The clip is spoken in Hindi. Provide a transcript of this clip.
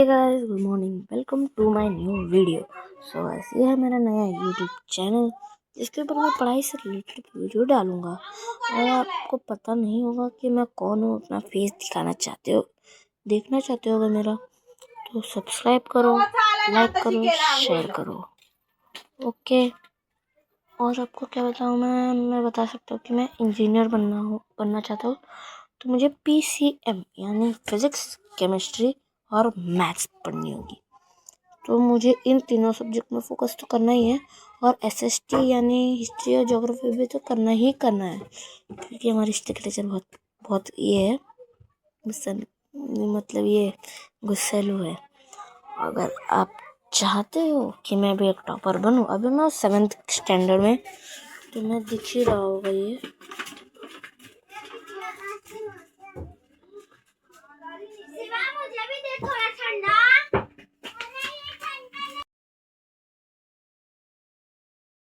Guys, good morning. Welcome to my new video. So ऐसे है मेरा नया यूट्यूब चैनल जिसके ऊपर मैं पढ़ाई से रिलेटेड वीडियो डालूंगा। और आपको पता नहीं होगा कि मैं कौन हूँ। अपना फेस दिखाना चाहते हो, देखना चाहते हो अगर मेरा, तो सब्सक्राइब करो, लाइक करो, शेयर करो। ओके। और आपको क्या बताऊँ, मैं बता सकता हूँ कि मैं इंजीनियर बनना चाहता हूँ। तो मुझे PCM यानी फिजिक्स, केमिस्ट्री और मैथ्स पढ़नी होगी। तो मुझे इन तीनों सब्जेक्ट में फोकस तो करना ही है। और SST यानी हिस्ट्री और ज्योग्राफी भी तो करना ही करना है, क्योंकि हमारी हिस्ट्री का टीचर बहुत बहुत ये है, मतलब ये गुस्सैलू है। अगर आप चाहते हो कि मैं भी एक टॉपर बनूं, अभी मैं 7th स्टैंडर्ड में, तो मैं दिख ही रहा होगा ये